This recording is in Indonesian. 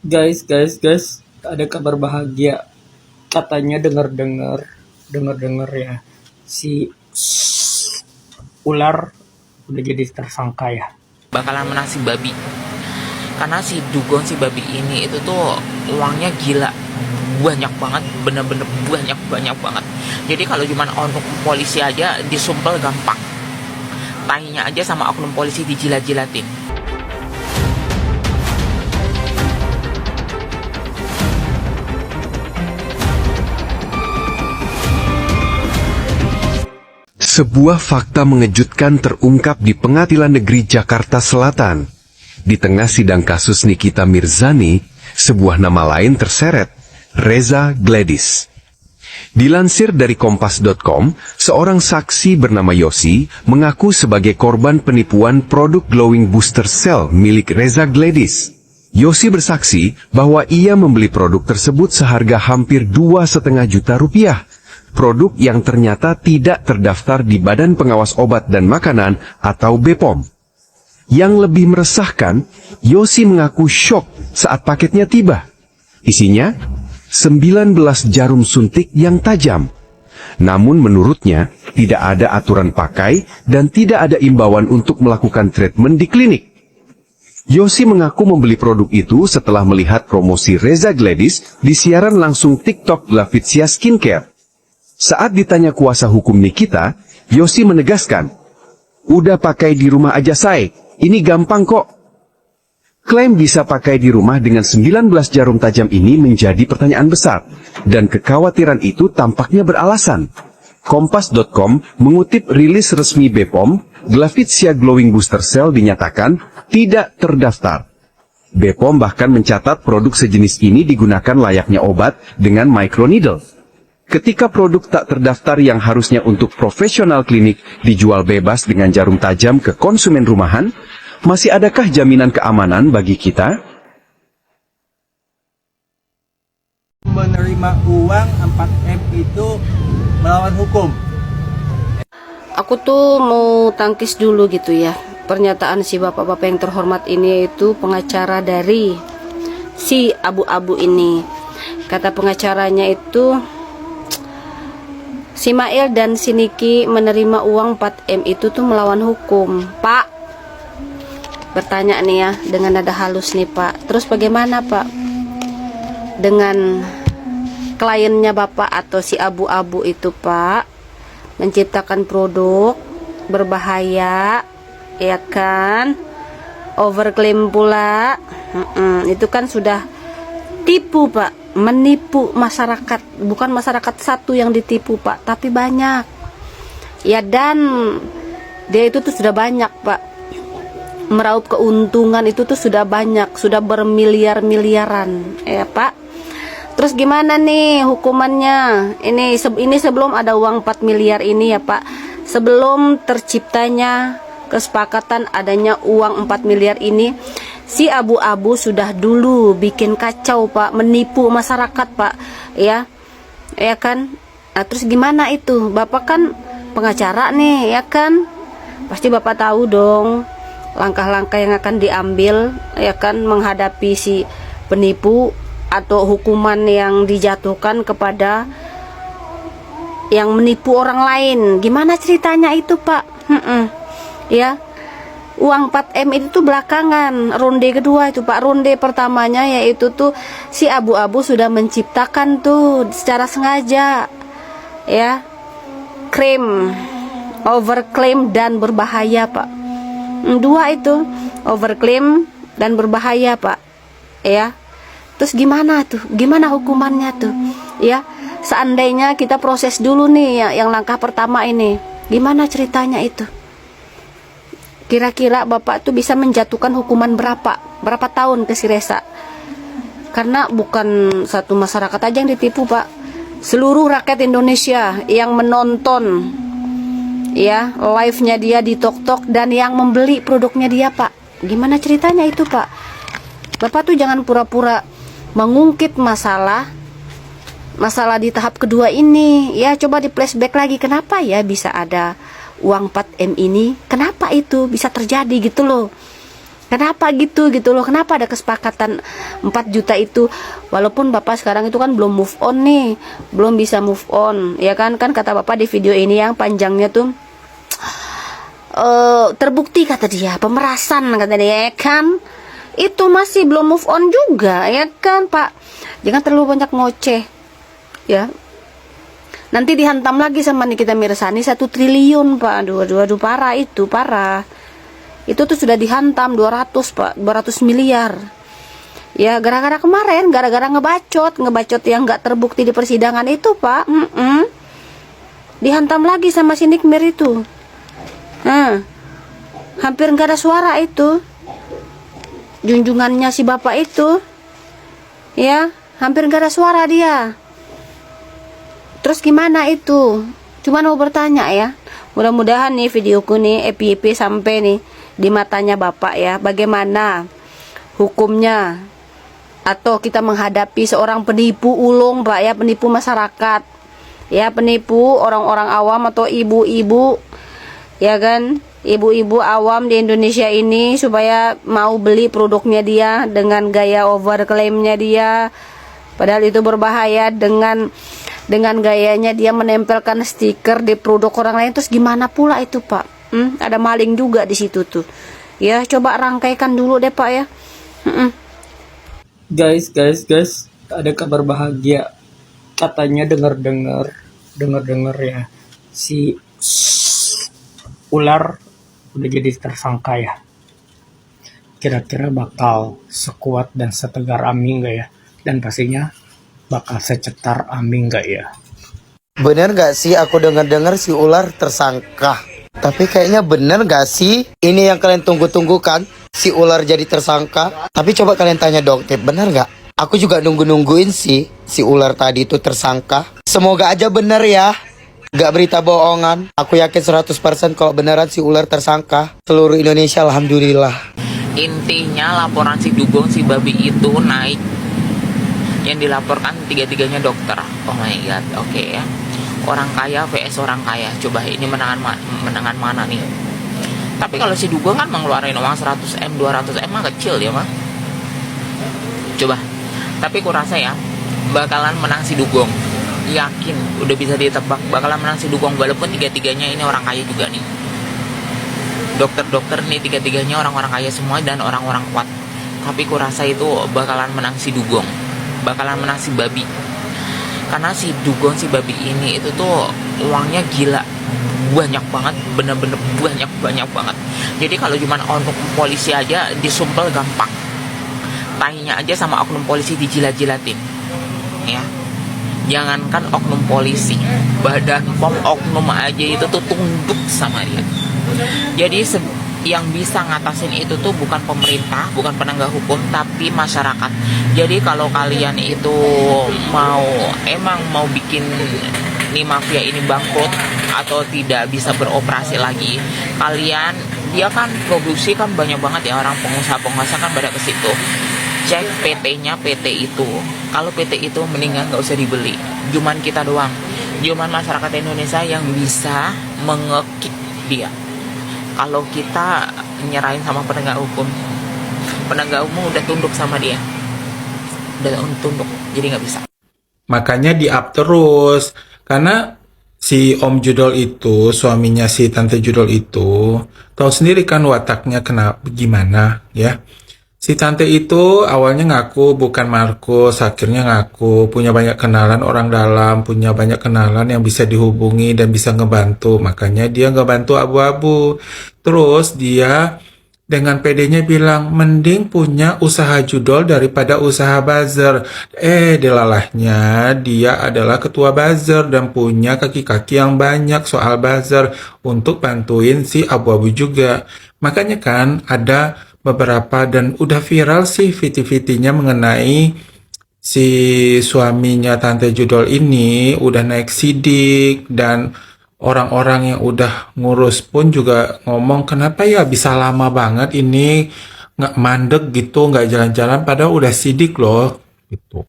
Guys, ada kabar bahagia. Katanya dengar-dengar ya, si ular udah jadi tersangka ya. Bakalan menang si babi, karena si Dugong si babi ini itu tuh uangnya gila, banyak banget, bener-bener banyak banget. Jadi kalau cuman oknum polisi aja disumpel gampang, tahinya aja sama oknum polisi dijilat-jilatin. Sebuah fakta mengejutkan terungkap di Pengadilan Negeri Jakarta Selatan. Di tengah sidang kasus Nikita Mirzani, sebuah nama lain terseret, Reza Gladys. Dilansir dari Kompas.com, seorang saksi bernama Yosi mengaku sebagai korban penipuan produk glowing booster cell milik Reza Gladys. Yosi bersaksi bahwa ia membeli produk tersebut seharga hampir 2,5 juta rupiah. Produk yang ternyata tidak terdaftar di Badan Pengawas Obat dan Makanan atau BPOM. Yang lebih meresahkan, Yosi mengaku syok saat paketnya tiba. Isinya, 19 jarum suntik yang tajam. Namun menurutnya, tidak ada aturan pakai dan tidak ada imbauan untuk melakukan treatment di klinik. Yosi mengaku membeli produk itu setelah melihat promosi Reza Gladys di siaran langsung TikTok Glavitsia Skincare. Saat ditanya kuasa hukum Nikita, Yosi menegaskan, "Udah pakai di rumah aja say, ini gampang kok." Klaim bisa pakai di rumah dengan 19 jarum tajam ini menjadi pertanyaan besar, dan kekhawatiran itu tampaknya beralasan. Kompas.com mengutip rilis resmi BPOM, Glavitsia Glowing Booster Cell dinyatakan tidak terdaftar. BPOM bahkan mencatat produk sejenis ini digunakan layaknya obat dengan microneedle. Ketika produk tak terdaftar yang harusnya untuk profesional klinik dijual bebas dengan jarum tajam ke konsumen rumahan, masih adakah jaminan keamanan bagi kita? Menerima uang 4M itu melawan hukum. Aku tuh mau tangkis dulu gitu ya. Pernyataan si bapak-bapak yang terhormat ini itu pengacara dari si abu-abu ini. Kata pengacaranya itu, si Mail dan si Niki menerima uang 4M itu tuh melawan hukum. Pak, bertanya nih ya dengan nada halus nih Pak. Terus bagaimana Pak dengan kliennya Bapak atau si abu-abu itu Pak, menciptakan produk berbahaya, ya kan, overclaim pula. Itu kan sudah tipu Pak, menipu masyarakat. Bukan masyarakat satu yang ditipu Pak, tapi banyak ya. Dan dia itu tuh sudah banyak Pak, meraup keuntungan itu tuh sudah banyak, sudah bermiliar-miliaran ya Pak. Terus gimana nih hukumannya? Ini sebelum ada uang 4 miliar ini ya Pak, sebelum terciptanya kesepakatan adanya uang 4 miliar ini, si abu-abu sudah dulu bikin kacau Pak, menipu masyarakat Pak, ya kan. Nah, terus gimana itu? Bapak kan pengacara nih, ya kan? Pasti Bapak tahu dong langkah-langkah yang akan diambil, ya kan, menghadapi si penipu atau hukuman yang dijatuhkan kepada yang menipu orang lain. Gimana ceritanya itu Pak? Ya. Uang 4M itu tuh belakangan, ronde kedua itu Pak. Ronde pertamanya yaitu tuh si abu-abu sudah menciptakan tuh secara sengaja ya, klaim, overclaim dan berbahaya Pak. Dua itu, overclaim dan berbahaya Pak, ya. Terus gimana tuh? Gimana hukumannya tuh? Ya, seandainya kita proses dulu nih yang langkah pertama ini, gimana ceritanya itu? Kira-kira Bapak tuh bisa menjatuhkan hukuman berapa tahun ke si Reza? Karena bukan satu masyarakat aja yang ditipu Pak, seluruh rakyat Indonesia yang menonton ya live-nya dia di TikTok dan yang membeli produknya dia Pak. Gimana ceritanya itu Pak? Bapak tuh jangan pura-pura mengungkit masalah di tahap kedua ini ya. Coba di flashback lagi, kenapa ya bisa ada uang 4M ini, kenapa itu bisa terjadi gitu loh Kenapa gitu loh? Kenapa ada kesepakatan 4 juta itu? Walaupun Bapak sekarang itu kan belum move on nih, belum bisa move on, ya kan? Kan kata Bapak di video ini yang panjangnya tuh terbukti kata dia pemerasan kata dia, ya kan? Itu masih belum move on juga, ya kan Pak? Jangan terlalu banyak ngoceh, ya. Nanti dihantam lagi sama Nikita Mirzani 1 triliun Pak. Aduh, parah itu, parah. Itu tuh sudah dihantam 200 Pak, 200 miliar. Ya gara-gara kemarin, gara-gara ngebacot yang nggak terbukti di persidangan itu Pak. Dihantam lagi sama si Nikmir itu. Hampir nggak ada suara itu. Junjungannya si bapak itu, ya hampir nggak ada suara dia. Terus gimana itu? Cuman mau bertanya ya. Mudah-mudahan nih videoku nih FYP sampai nih di matanya Bapak ya, bagaimana hukumnya atau kita menghadapi seorang penipu ulung Pak ya, penipu masyarakat ya, penipu orang-orang awam atau ibu-ibu ya kan, ibu-ibu awam di Indonesia ini supaya mau beli produknya dia dengan gaya overclaimnya dia, padahal itu berbahaya dengan gayanya dia menempelkan stiker di produk orang lain. Terus gimana pula itu Pak? Ada maling juga di situ tuh. Ya, coba rangkaikan dulu deh Pak ya. Guys, ada kabar bahagia. Katanya dengar ya, si ular udah jadi tersangka ya. Kira-kira bakal sekuat dan setegar Ami nggak ya? Dan pastinya bakal secetar Ami nggak ya? Bener gak sih aku dengar-dengar si ular tersangka? Tapi kayaknya bener gak sih? Ini yang kalian tunggu-tunggu kan? Si ular jadi tersangka? Tapi coba kalian tanya dong, Tip, bener gak? Aku juga nungguin sih si ular tadi itu tersangka. Semoga aja bener ya. Gak berita bohongan. Aku yakin 100% kalau beneran si ular tersangka. Seluruh Indonesia alhamdulillah. Intinya laporan si Dugong si babi itu naik. Yang dilaporkan 3-3-nya dokter. Oh my god, oke ya. Orang kaya vs orang kaya. Coba ini menangan mana nih? Tapi kalau si Dugong kan mengeluarkan uang 100M, 200M mah kecil ya mah. Coba. Tapi kurasa ya bakalan menang si Dugong. Yakin, udah bisa ditebak bakalan menang si Dugong walaupun 3-3-nya ini orang kaya juga nih. Dokter-dokter nih 3-3-nya orang-orang kaya semua dan orang-orang kuat. Tapi kurasa itu bakalan menang si Dugong. Bakalan menang si babi. Karena si Dugong si babi ini itu tuh uangnya gila, banyak banget, bener-bener banyak banget. Jadi kalau cuman oknum polisi aja disumpel gampang, tahinya aja sama oknum polisi dijilat-jilatin ya. Jangankan oknum polisi, badan pom oknum aja itu tuh tunduk sama dia. Jadi yang bisa ngatasin itu tuh bukan pemerintah, bukan penegak hukum, tapi masyarakat. Jadi kalau kalian itu emang mau bikin nih mafia ini bangkrut atau tidak bisa beroperasi lagi, dia kan produksi kan banyak banget ya, orang pengusaha kan pada ke situ. Cek PT-nya PT itu. Kalau PT itu mendingan nggak usah dibeli. Cuman kita doang, cuman masyarakat Indonesia yang bisa mengekik dia. Kalau kita nyerahin sama penegak hukum udah tunduk sama dia, udah tunduk, jadi nggak bisa. Makanya di-up terus, karena si Om Judol itu, suaminya si Tante Judol itu, tahu sendiri kan wataknya kenapa gimana ya. Si Tante itu awalnya ngaku bukan Markus, akhirnya ngaku punya banyak kenalan orang dalam, punya banyak kenalan yang bisa dihubungi dan bisa ngebantu. Makanya dia ngebantu abu-abu. Terus dia dengan pedenya bilang, mending punya usaha judol daripada usaha buzzer. Delalahnya dia adalah ketua buzzer dan punya kaki-kaki yang banyak soal buzzer untuk bantuin si abu-abu juga. Makanya kan ada beberapa dan udah viral sih VT-VT-nya mengenai si suaminya Tante Judol ini udah naik sidik, dan orang-orang yang udah ngurus pun juga ngomong kenapa ya bisa lama banget ini nggak mandek gitu, nggak jalan-jalan padahal udah sidik loh gitu.